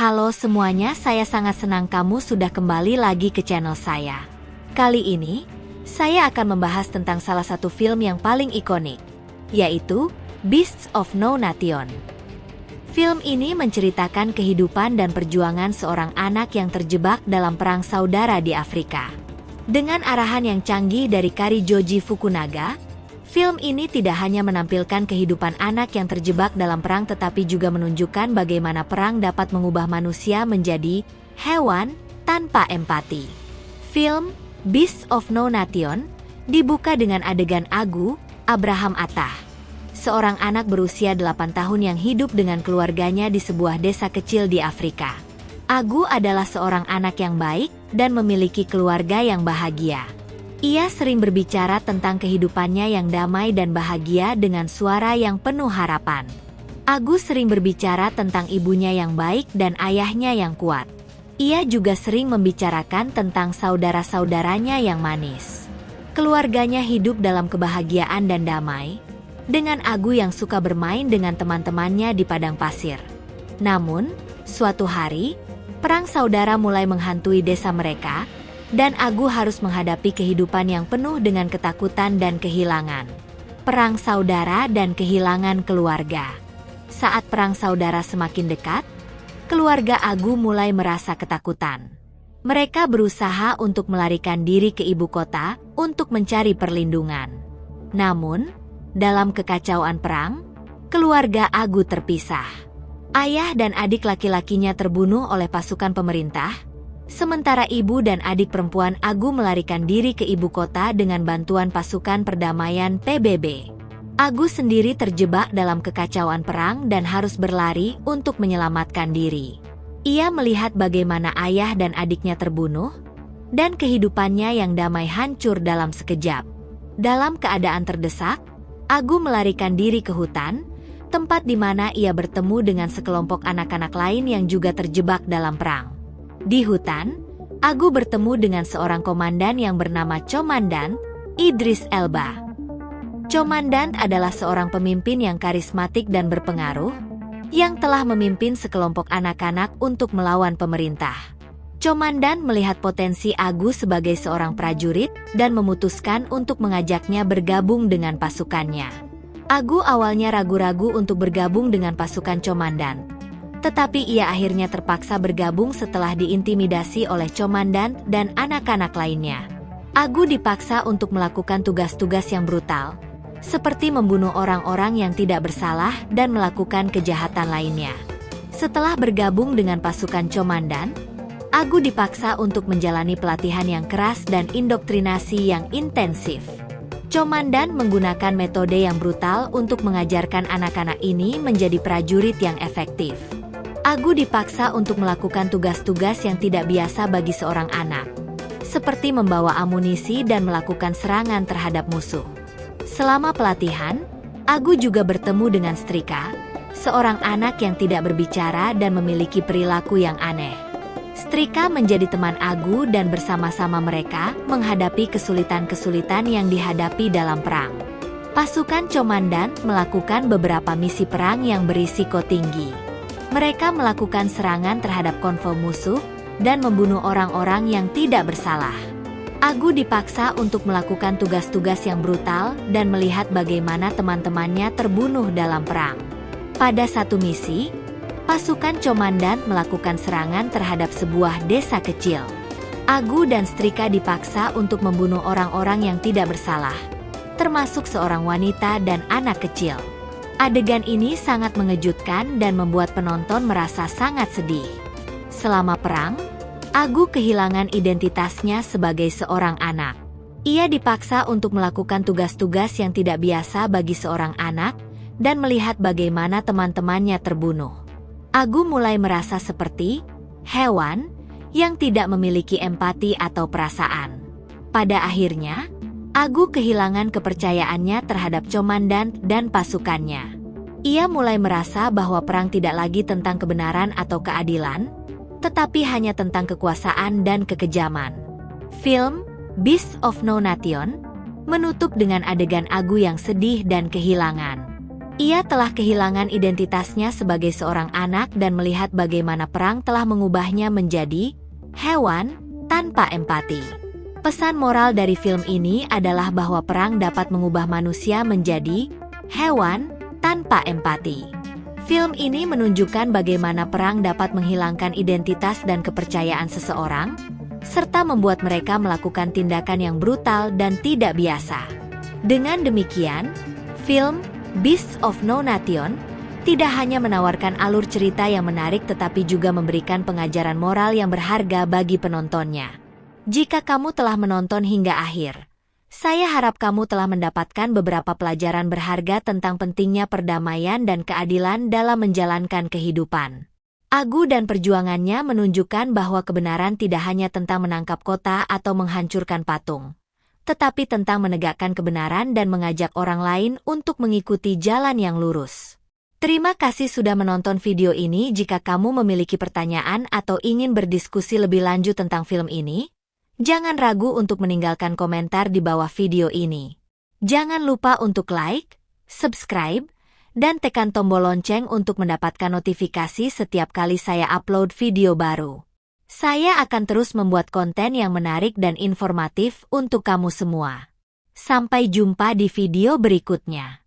Halo semuanya, saya sangat senang kamu sudah kembali lagi ke channel saya. Kali ini, saya akan membahas tentang salah satu film yang paling ikonik, yaitu Beasts of No Nation. Film ini menceritakan kehidupan dan perjuangan seorang anak yang terjebak dalam perang saudara di Afrika. Dengan arahan yang canggih dari Kari Joji Fukunaga, film ini tidak hanya menampilkan kehidupan anak yang terjebak dalam perang tetapi juga menunjukkan bagaimana perang dapat mengubah manusia menjadi hewan tanpa empati. Film Beasts of No Nation dibuka dengan adegan Agu, Abraham Attah, seorang anak berusia 8 tahun yang hidup dengan keluarganya di sebuah desa kecil di Afrika. Agu adalah seorang anak yang baik dan memiliki keluarga yang bahagia. Ia sering berbicara tentang kehidupannya yang damai dan bahagia dengan suara yang penuh harapan. Agus sering berbicara tentang ibunya yang baik dan ayahnya yang kuat. Ia juga sering membicarakan tentang saudara-saudaranya yang manis. Keluarganya hidup dalam kebahagiaan dan damai, dengan Agu yang suka bermain dengan teman-temannya di padang pasir. Namun, suatu hari, perang saudara mulai menghantui desa mereka, dan Agu harus menghadapi kehidupan yang penuh dengan ketakutan dan kehilangan. Perang saudara dan kehilangan keluarga. Saat perang saudara semakin dekat, keluarga Agu mulai merasa ketakutan. Mereka berusaha untuk melarikan diri ke ibu kota untuk mencari perlindungan. Namun, dalam kekacauan perang, keluarga Agu terpisah. Ayah dan adik laki-lakinya terbunuh oleh pasukan pemerintah, sementara ibu dan adik perempuan Agu melarikan diri ke ibu kota dengan bantuan pasukan perdamaian PBB. Agu sendiri terjebak dalam kekacauan perang dan harus berlari untuk menyelamatkan diri. Ia melihat bagaimana ayah dan adiknya terbunuh, dan kehidupannya yang damai hancur dalam sekejap. Dalam keadaan terdesak, Agu melarikan diri ke hutan, tempat di mana ia bertemu dengan sekelompok anak-anak lain yang juga terjebak dalam perang. Di hutan, Agu bertemu dengan seorang komandan yang bernama Commandant Idris Elba. Commandant adalah seorang pemimpin yang karismatik dan berpengaruh, yang telah memimpin sekelompok anak-anak untuk melawan pemerintah. Commandant melihat potensi Agu sebagai seorang prajurit dan memutuskan untuk mengajaknya bergabung dengan pasukannya. Agu awalnya ragu-ragu untuk bergabung dengan pasukan Commandant. Tetapi ia akhirnya terpaksa bergabung setelah diintimidasi oleh Commandant dan anak-anak lainnya. Agu dipaksa untuk melakukan tugas-tugas yang brutal, seperti membunuh orang-orang yang tidak bersalah dan melakukan kejahatan lainnya. Setelah bergabung dengan pasukan Commandant, Agu dipaksa untuk menjalani pelatihan yang keras dan indoktrinasi yang intensif. Commandant menggunakan metode yang brutal untuk mengajarkan anak-anak ini menjadi prajurit yang efektif. Agu dipaksa untuk melakukan tugas-tugas yang tidak biasa bagi seorang anak, seperti membawa amunisi dan melakukan serangan terhadap musuh. Selama pelatihan, Agu juga bertemu dengan Strika, seorang anak yang tidak berbicara dan memiliki perilaku yang aneh. Strika menjadi teman Agu dan bersama-sama mereka menghadapi kesulitan-kesulitan yang dihadapi dalam perang. Pasukan Commandant melakukan beberapa misi perang yang berisiko tinggi. Mereka melakukan serangan terhadap konvoi musuh dan membunuh orang-orang yang tidak bersalah. Agu dipaksa untuk melakukan tugas-tugas yang brutal dan melihat bagaimana teman-temannya terbunuh dalam perang. Pada satu misi, pasukan Commandant melakukan serangan terhadap sebuah desa kecil. Agu dan Strika dipaksa untuk membunuh orang-orang yang tidak bersalah, termasuk seorang wanita dan anak kecil. Adegan ini sangat mengejutkan dan membuat penonton merasa sangat sedih. Selama perang, Agu kehilangan identitasnya sebagai seorang anak. Ia dipaksa untuk melakukan tugas-tugas yang tidak biasa bagi seorang anak dan melihat bagaimana teman-temannya terbunuh. Agu mulai merasa seperti hewan yang tidak memiliki empati atau perasaan. Pada akhirnya, Agu kehilangan kepercayaannya terhadap Commandant dan pasukannya. Ia mulai merasa bahwa perang tidak lagi tentang kebenaran atau keadilan, tetapi hanya tentang kekuasaan dan kekejaman. Film Beasts of No Nation menutup dengan adegan Agu yang sedih dan kehilangan. Ia telah kehilangan identitasnya sebagai seorang anak dan melihat bagaimana perang telah mengubahnya menjadi hewan tanpa empati. Pesan moral dari film ini adalah bahwa perang dapat mengubah manusia menjadi hewan tanpa empati. Film ini menunjukkan bagaimana perang dapat menghilangkan identitas dan kepercayaan seseorang, serta membuat mereka melakukan tindakan yang brutal dan tidak biasa. Dengan demikian, film Beasts of No Nation tidak hanya menawarkan alur cerita yang menarik tetapi juga memberikan pengajaran moral yang berharga bagi penontonnya. Jika kamu telah menonton hingga akhir, saya harap kamu telah mendapatkan beberapa pelajaran berharga tentang pentingnya perdamaian dan keadilan dalam menjalankan kehidupan. Agu dan perjuangannya menunjukkan bahwa kebenaran tidak hanya tentang menangkap kota atau menghancurkan patung, tetapi tentang menegakkan kebenaran dan mengajak orang lain untuk mengikuti jalan yang lurus. Terima kasih sudah menonton video ini. Jika kamu memiliki pertanyaan atau ingin berdiskusi lebih lanjut tentang film ini, jangan ragu untuk meninggalkan komentar di bawah video ini. Jangan lupa untuk like, subscribe, dan tekan tombol lonceng untuk mendapatkan notifikasi setiap kali saya upload video baru. Saya akan terus membuat konten yang menarik dan informatif untuk kamu semua. Sampai jumpa di video berikutnya.